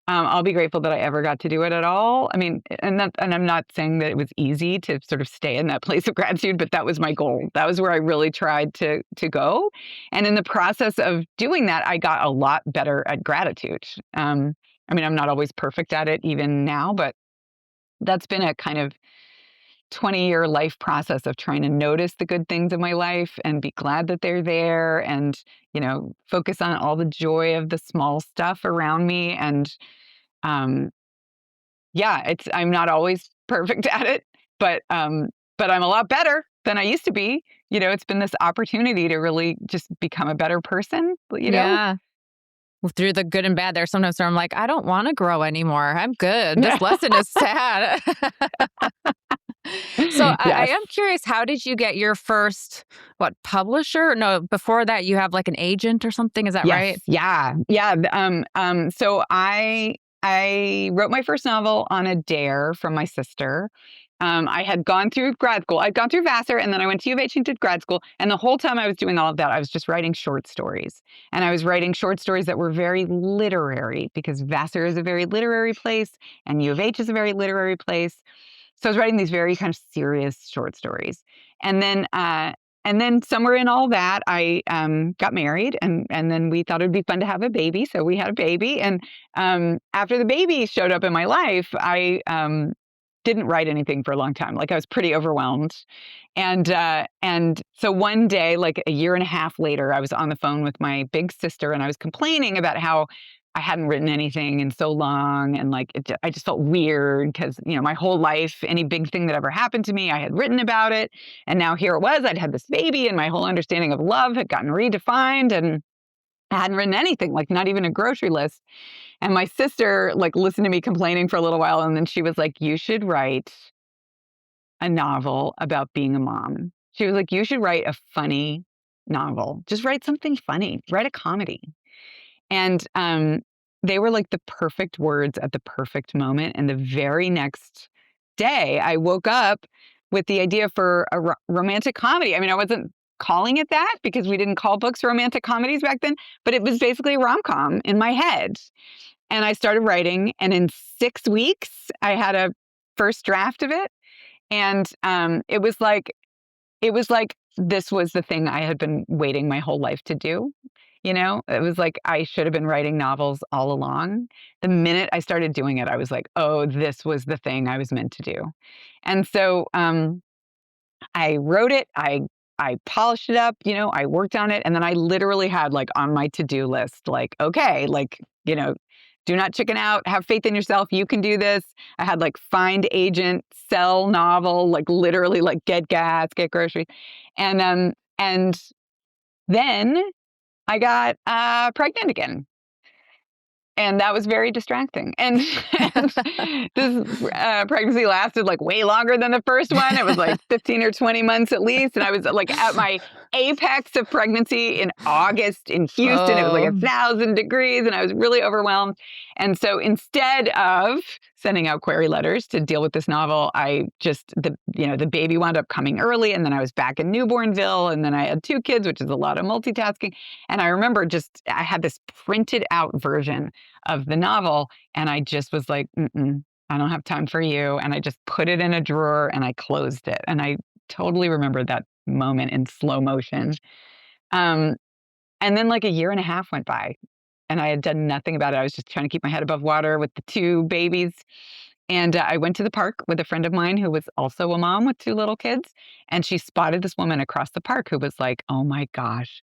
I'll be grateful that I ever got to do it at all. I mean, and I'm not saying that it was easy to sort of stay in that place of gratitude, but that was my goal. That was where I really tried to go. And in the process of doing that, I got a lot better at gratitude. I mean, I'm not always perfect at it even now, but that's been a kind of 20-year life process of trying to notice the good things in my life and be glad that they're there, and, focus on all the joy of the small stuff around me. And I'm not always perfect at it, but I'm a lot better than I used to be. It's been this opportunity to really just become a better person, Yeah. Well, through the good and bad, there's sometimes where I'm like, I don't want to grow anymore. I'm good. This lesson is sad. So I Yes. am curious, how did you get your first, publisher? No, before that, you have like an agent or something. Is that Yes. right? Yeah. Yeah. So I wrote my first novel on a dare from my sister. I had gone through grad school. I'd gone through Vassar, and then I went to U of H and did grad school. And the whole time I was doing all of that, I was just writing short stories. And I was writing short stories that were very literary, because Vassar is a very literary place and U of H is a very literary place. So I was writing these very kind of serious short stories. And then somewhere in all that, I got married, and then we thought it would be fun to have a baby. So we had a baby. And after the baby showed up in my life, I didn't write anything for a long time. Like, I was pretty overwhelmed. And so one day, like a year and a half later, I was on the phone with my big sister, and I was complaining about how I hadn't written anything in so long. And like, I just felt weird because, my whole life, any big thing that ever happened to me, I had written about it. And now here it was, I'd had this baby, and my whole understanding of love had gotten redefined, and I hadn't written anything, like not even a grocery list. And my sister like listened to me complaining for a little while. And then she was like, you should write a novel about being a mom. She was like, you should write a funny novel. Just write something funny, write a comedy. And they were like the perfect words at the perfect moment. And the very next day, I woke up with the idea for a romantic comedy. I mean, I wasn't calling it that because we didn't call books romantic comedies back then, but it was basically a rom-com in my head. And I started writing, and in 6 weeks, I had a first draft of it. And it was like this was the thing I had been waiting my whole life to do. It was like I should have been writing novels all along. The minute I started doing it, I was like, oh, this was the thing I was meant to do. And so I wrote it. I I polished it up, I worked on it. And then I literally had like on my to-do list, like, okay, like, do not chicken out, have faith in yourself. You can do this. I had like find agent, sell novel, like literally like get gas, get groceries. And then I got pregnant again. And that was very distracting. And this pregnancy lasted like way longer than the first one. It was like 15 or 20 months at least. And I was like at my apex of pregnancy in August in Houston. It was like 1,000 degrees and I was really overwhelmed. And so instead of sending out query letters to deal with this novel, the baby wound up coming early. And then I was back in Newbornville. And then I had 2 kids, which is a lot of multitasking. And I remember I had this printed out version of the novel. And I just was like, I don't have time for you. And I just put it in a drawer and I closed it. And I totally remember that moment in slow motion. And then like a year and a half went by and I had done nothing about it. I was just trying to keep my head above water with the 2 babies. And I went to the park with a friend of mine who was also a mom with 2 little kids. And she spotted this woman across the park who was like, oh my gosh,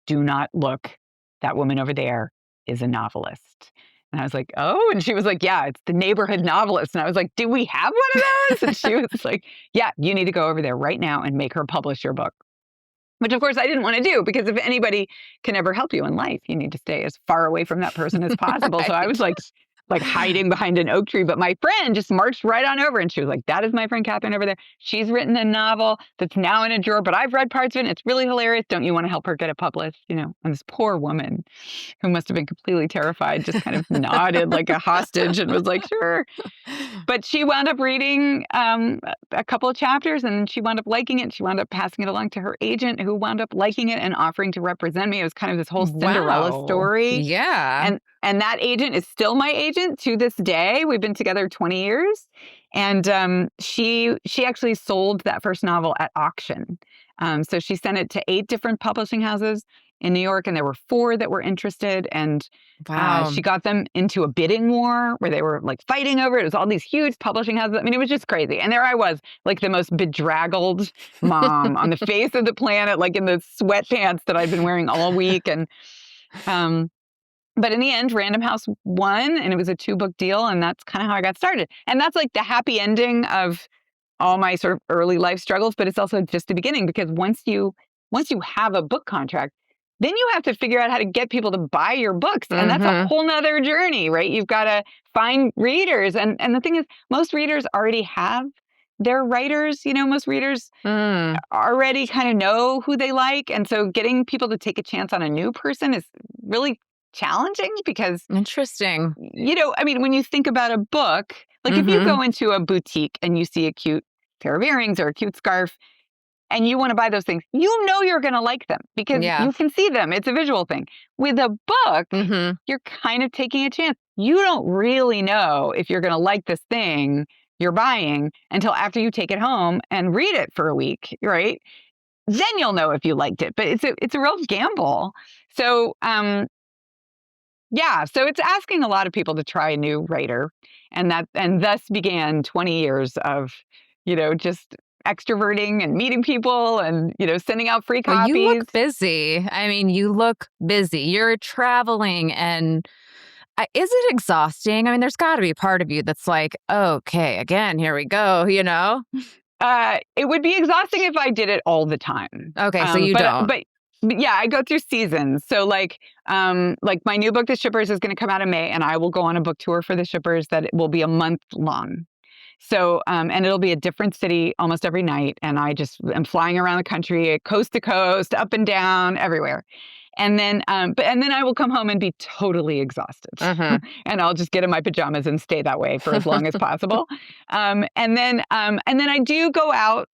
do not look. That woman over there is a novelist. And I was like, oh, and she was like, yeah, it's the neighborhood novelist. And I was like, do we have one of those? And she was like, yeah, you need to go over there right now and make her publish your book. Which, of course, I didn't want to do because if anybody can ever help you in life, you need to stay as far away from that person as possible. Right. So I was like hiding behind an oak tree. But my friend just marched right on over and she was like, that is my friend Katherine over there. She's written a novel that's now in a drawer, but I've read parts of it. And it's really hilarious. Don't you want to help her get it published? And this poor woman who must have been completely terrified just kind of nodded like a hostage and was like, sure. But she wound up reading a couple of chapters and she wound up liking it. She wound up passing it along to her agent who wound up liking it and offering to represent me. It was kind of this whole Cinderella story. Yeah. And that agent is still my agent to this day. We've been together 20 years. And she actually sold that first novel at auction. So she sent it to 8 different publishing houses in New York, and there were 4 that were interested. And she got them into a bidding war where they were like fighting over it. It was all these huge publishing houses. I mean, it was just crazy. And there I was, like the most bedraggled mom on the face of the planet, like in the sweatpants that I'd been wearing all week. And but in the end, Random House won, and it was a 2-book deal, and that's kind of how I got started. And that's like the happy ending of all my sort of early life struggles, but it's also just the beginning because once you have a book contract, then you have to figure out how to get people to buy your books. And that's a whole nother journey, right? You've got to find readers. And the thing is, most readers already have their writers. Most readers already kind of know who they like. And so getting people to take a chance on a new person is really challenging because interesting. I mean, when you think about a book, like if you go into a boutique and you see a cute pair of earrings or a cute scarf and you want to buy those things, you're going to like them because you can see them. It's a visual thing. With a book, you're kind of taking a chance. You don't really know if you're going to like this thing you're buying until after you take it home and read it for a week, right? Then you'll know if you liked it. But it's a real gamble. So so it's asking a lot of people to try a new writer. And thus began 20 years of, just extroverting and meeting people and, sending out free copies. Well, you look busy. I mean, you look busy. You're traveling and is it exhausting? I mean, there's got to be a part of you that's like, okay, again, here we go, It would be exhausting if I did it all the time. Okay, so you don't. But yeah, I go through seasons. So like my new book, The Shippers, is going to come out in May, and I will go on a book tour for The Shippers that will be a month long. So, and it'll be a different city almost every night. And I just am flying around the country, coast to coast, up and down, everywhere. And then I will come home and be totally exhausted. And I'll just get in my pajamas and stay that way for as long as possible. And then I do go out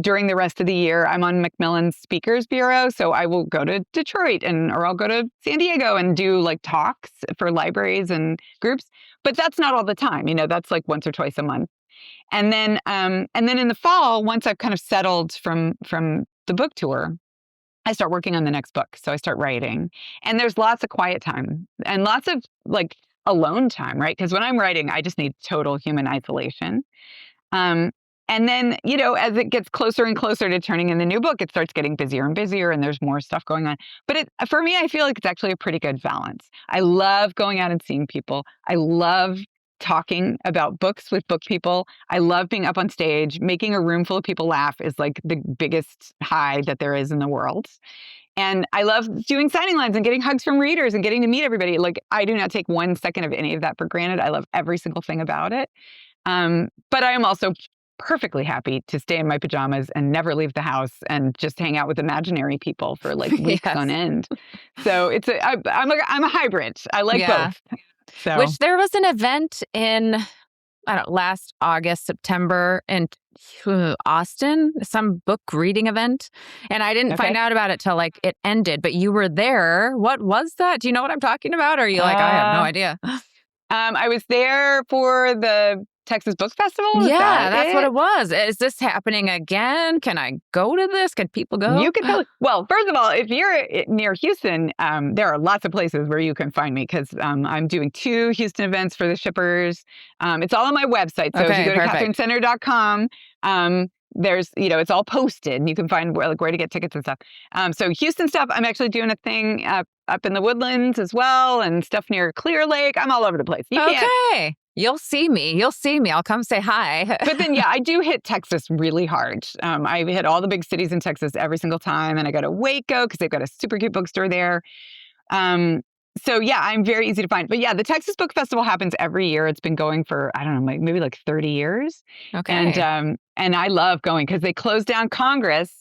during the rest of the year. I'm on Macmillan's Speakers Bureau. So I will go to Detroit or I'll go to San Diego and do like talks for libraries and groups. But that's not all the time. That's like once or twice a month. And then in the fall, once I've kind of settled from the book tour, I start working on the next book. So I start writing, and there's lots of quiet time and lots of like alone time, right? Because when I'm writing, I just need total human isolation. And And then, as it gets closer and closer to turning in the new book, it starts getting busier and busier, and there's more stuff going on. But for me, I feel like it's actually a pretty good balance. I love going out and seeing people. I love talking about books with book people. I love being up on stage. Making a room full of people laugh is like the biggest high that there is in the world. And I love doing signing lines and getting hugs from readers and getting to meet everybody. Like, I do not take 1 second of any of that for granted. I love every single thing about it. But I am also perfectly happy to stay in my pajamas and never leave the house and just hang out with imaginary people for like weeks on end. So I'm a hybrid. I like both. So. Which there was an event in, I don't know, last August, September in Austin, some book reading event. And I didn't find out about it till like it ended, but you were there. What was that? Do you know what I'm talking about? Or are you like, I have no idea? I was there for the Texas Book Festival. That's what it was. Is this happening again? Can I go to this? Can people go? You can totally. Well, first of all, if you're near Houston, there are lots of places where you can find me because I'm doing 2 Houston events for the shippers. It's all on my website. So if you go to katherineCenter.com, there's, it's all posted. You can find where to get tickets and stuff. So Houston stuff, I'm actually doing a thing up in the Woodlands as well, and stuff near Clear Lake. I'm all over the place. Okay. You'll see me. I'll come say hi. But then, I do hit Texas really hard. I hit all the big cities in Texas every single time. And I go to Waco because they've got a super cute bookstore there. So I'm very easy to find. But the Texas Book Festival happens every year. It's been going for, I don't know, maybe like 30 years. Okay. And I love going because they closed down Congress.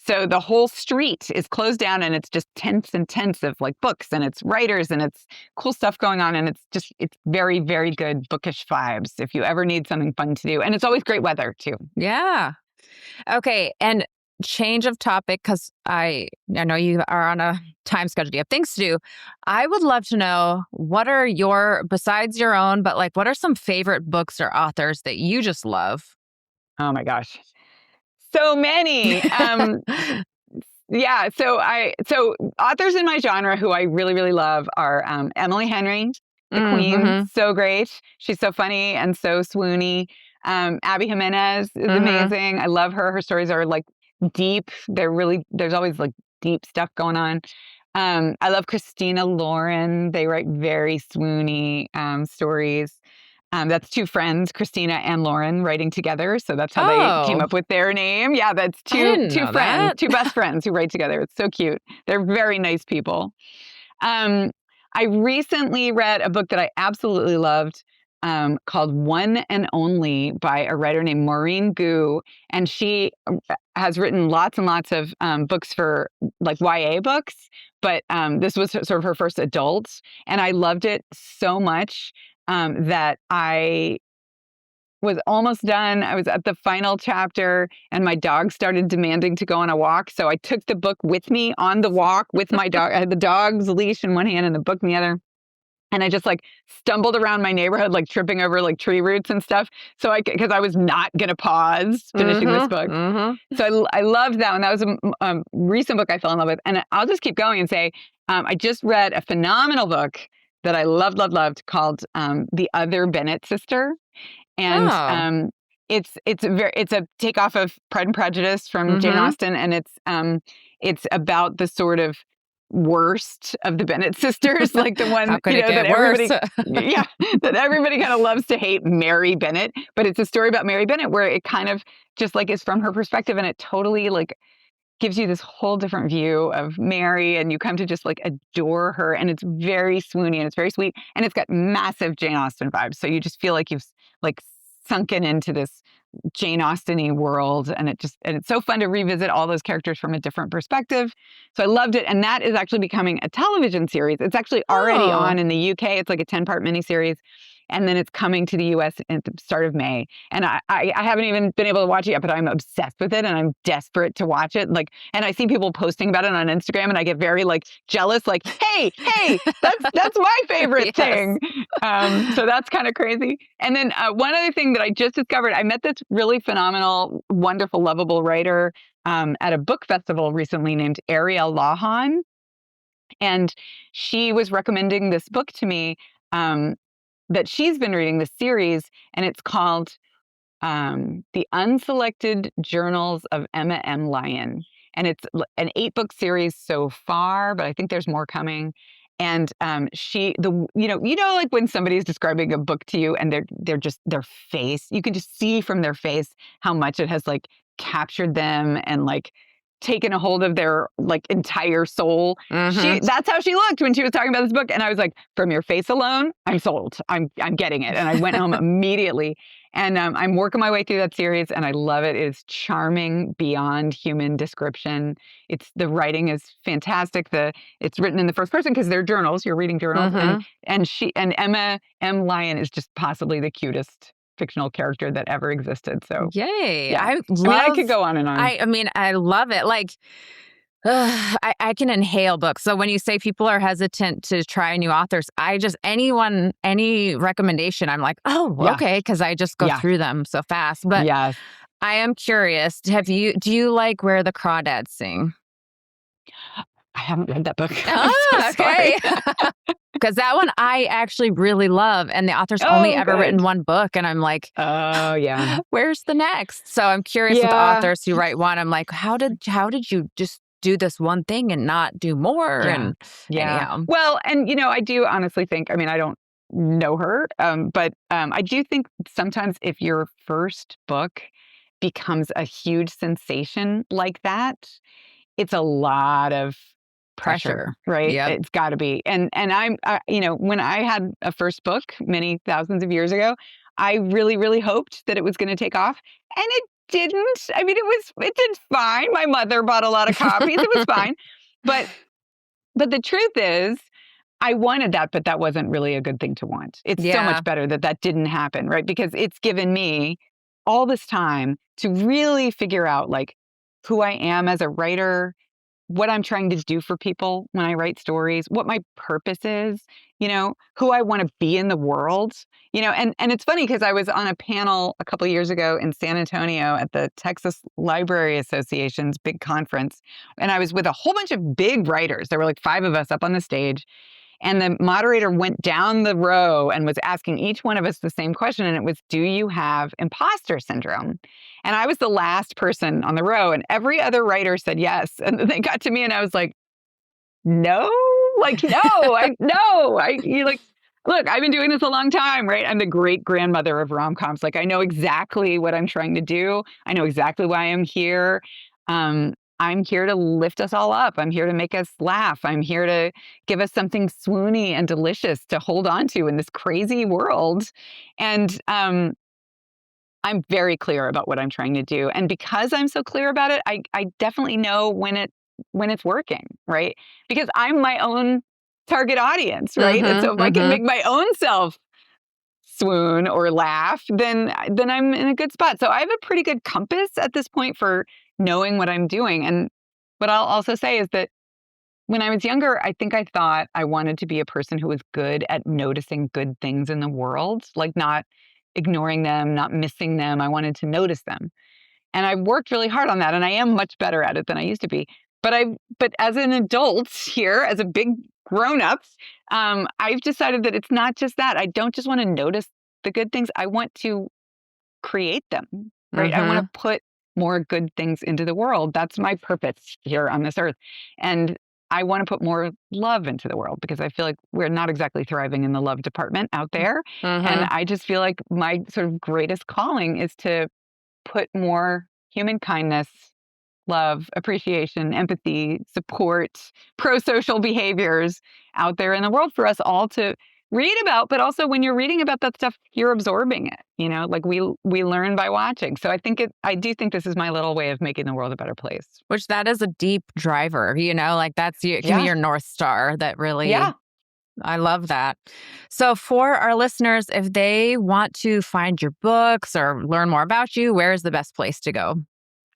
So the whole street is closed down, and it's just tents and tents of like books, and it's writers, and it's cool stuff going on. And it's very, very good bookish vibes if you ever need something fun to do. And it's always great weather too. Yeah. Okay. And change of topic, because I know you are on a time schedule. You have things to do. I would love to know, what are besides your own, but like, what are some favorite books or authors that you just love? Oh my gosh. So many. So authors in my genre who I really, really love are Emily Henry, the Queen. So great. She's so funny and so swoony. Abby Jimenez is amazing. I love her. Her stories are like deep. There's always like deep stuff going on. I love Christina Lauren. They write very swoony stories. That's 2 friends, Christina and Lauren, writing together. So that's how they came up with their name. Yeah, that's two friends, 2 best friends who write together. It's so cute. They're very nice people. I recently read a book that I absolutely loved called One and Only by a writer named Maureen Gu. And she has written lots and lots of books for like YA books. But this was sort of her first adult. And I loved it so much. That I was almost done. I was at the final chapter, and my dog started demanding to go on a walk. So I took the book with me on the walk with my dog. I had the dog's leash in one hand and the book in the other. And I just like stumbled around my neighborhood, like tripping over like tree roots and stuff. So because I was not going to pause finishing this book. So I loved that one. That was a recent book I fell in love with. And I'll just keep going and say, I just read a phenomenal book that I loved called The Other Bennett Sister. And it's a takeoff of Pride and Prejudice from Jane Austen, and it's about the sort of worst of the Bennett sisters, like the one that everybody that everybody kind of loves to hate, Mary Bennett. But it's a story about Mary Bennett where it kind of just like is from her perspective, and it totally like gives you this whole different view of Mary, and you come to just like adore her. And it's very swoony and it's very sweet, and it's got massive Jane Austen vibes. So you just feel like you've like sunken into this Jane Austen-y world, and it's so fun to revisit all those characters from a different perspective. So I loved it, and that is actually becoming a television series. It's actually already on in the UK. It's like a 10-part miniseries. And then it's coming to the US at the start of May. And I haven't even been able to watch it yet, but I'm obsessed with it and I'm desperate to watch it. Like, and I see people posting about it on Instagram, and I get very like jealous, like, hey, that's my favorite thing. So that's kind of crazy. And then one other thing that I just discovered, I met this really phenomenal, wonderful, lovable writer at a book festival recently named Ariel Lahan. And she was recommending this book to me that she's been reading, this series, and it's called The Unselected Journals of Emma M. Lyon. And it's an 8-book series so far, but I think there's more coming. And like when somebody is describing a book to you and they're just their face, you can just see from their face how much it has like captured them and like taken a hold of their like entire soul. That's how she looked when she was talking about this book. And I was like, from your face alone, I'm sold. I'm getting it. And I went home immediately. And I'm working my way through that series, and I love it. It's charming beyond human description. The writing is fantastic. It's written in the first person because they're journals. You're reading journals, and Emma M. Lyon is just possibly the cutest fictional character that ever existed. So yay! yeah. I could go on and on. I mean, I love it. Like, I can inhale books. So when you say people are hesitant to try new authors, any recommendation, I'm like, oh, okay, because I just go through them so fast. But I am curious. Do you like Where the Crawdads Sing? I haven't read that book. Okay. Because that one I actually really love, and the author's only ever written one book, and I'm like, oh yeah, where's the next? So I'm curious with authors who write one. I'm like, how did you just do this one thing and not do more? And anyhow. Well, and I do honestly think, I mean, I don't know her, but I do think sometimes if your first book becomes a huge sensation like that, it's a lot of pressure, right? Yep. It's got to be. And I'm, when I had a first book many thousands of years ago, I really, really hoped that it was going to take off, and it didn't. I mean, it did fine. My mother bought a lot of copies. It was fine. But the truth is, I wanted that, but that wasn't really a good thing to want. It's so much better that didn't happen, right? Because it's given me all this time to really figure out like who I am as a writer, what I'm trying to do for people when I write stories, what my purpose is, who I want to be in the world, and it's funny because I was on a panel a couple of years ago in San Antonio at the Texas Library Association's big conference. And I was with a whole bunch of big writers. There were like 5 of us up on the stage. And the moderator went down the row and was asking each one of us the same question. And it was, do you have imposter syndrome? And I was the last person on the row. And every other writer said yes. And then they got to me and I was like, no, you're like, look, I've been doing this a long time, right? I'm the great grandmother of rom-coms. Like, I know exactly what I'm trying to do. I know exactly why I'm here. I'm here to lift us all up. I'm here to make us laugh. I'm here to give us something swoony and delicious to hold on to in this crazy world. And I'm very clear about what I'm trying to do. And because I'm so clear about it, I definitely know when it's working, right? Because I'm my own target audience, right? And so if I can make my own self swoon or laugh, then I'm in a good spot. So I have a pretty good compass at this point for knowing what I'm doing. And what I'll also say is that when I was younger, I think I thought I wanted to be a person who was good at noticing good things in the world, like not ignoring them, not missing them. I wanted to notice them. And I worked really hard on that, and I am much better at it than I used to be. But as an adult here, as a big grown-up, I've decided that it's not just that. I don't just want to notice the good things. I want to create them, right? I want to put more good things into the world. That's my purpose here on this earth. And I want to put more love into the world because I feel like we're not exactly thriving in the love department out there. And I just feel like my sort of greatest calling is to put more human kindness, love, appreciation, empathy, support, pro-social behaviors out there in the world for us all to read about. But also when you're reading about that stuff, you're absorbing it, like we learn by watching. So I do think this is my little way of making the world a better place. Which that is a deep driver, like that's it can be your North Star that really, I love that. So for our listeners, if they want to find your books or learn more about you, where is the best place to go?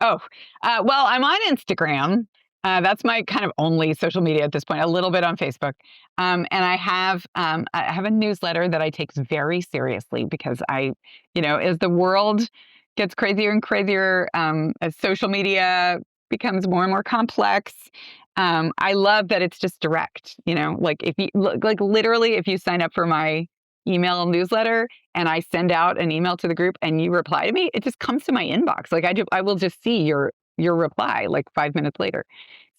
Oh, well, I'm on Instagram. That's my kind of only social media at this point, a little bit on Facebook. And I have a newsletter that I take very seriously because as the world gets crazier and crazier, as social media becomes more and more complex, I love that it's just direct, like if you literally, if you sign up for my email newsletter and I send out an email to the group and you reply to me, it just comes to my inbox. Like I will just see your reply like 5 minutes later.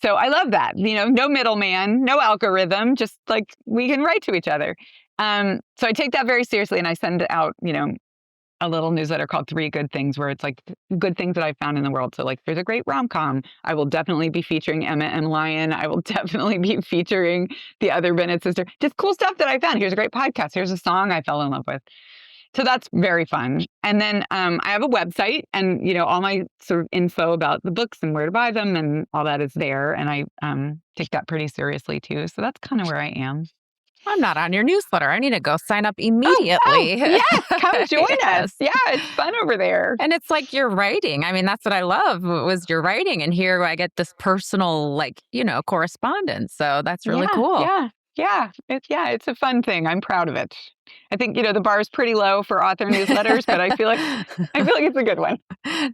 So I love that. No middleman, no algorithm, just like we can write to each other. So I take that very seriously and I send out, a little newsletter called 3 Good Things, where it's like good things that I've found in the world. So like there's a great rom-com. I will definitely be featuring Emma and Lion. I will definitely be featuring the other Bennett sister. Just cool stuff that I found. Here's a great podcast. Here's a song I fell in love with. So that's very fun. And then I have a website and, all my sort of info about the books and where to buy them and all that is there. And I take that pretty seriously too. So that's kind of where I am. I'm not on your newsletter. I need to go sign up immediately. Yes, come join Yes. us. Yeah, it's fun over there. And it's like you're writing. I mean, that's what I love was your writing. And here I get this personal, correspondence. So that's really cool. Yeah. It's a fun thing. I'm proud of it. I think, the bar is pretty low for author newsletters, but I feel like it's a good one.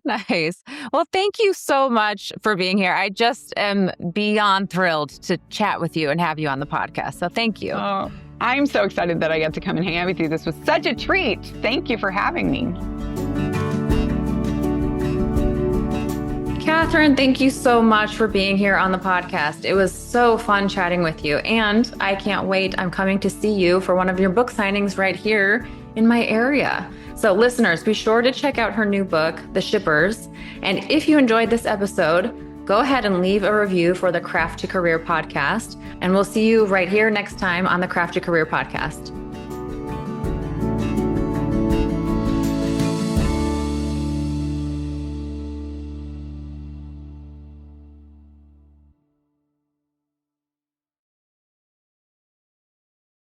Nice. Well, thank you so much for being here. I just am beyond thrilled to chat with you and have you on the podcast. So thank you. Oh, I'm so excited that I get to come and hang out with you. This was such a treat. Thank you for having me. Katherine, thank you so much for being here on the podcast. It was so fun chatting with you, and I can't wait. I'm coming to see you for one of your book signings right here in my area. So listeners, be sure to check out her new book, The Shippers. And if you enjoyed this episode, go ahead and leave a review for the Craft to Career podcast. And we'll see you right here next time on the Craft to Career podcast.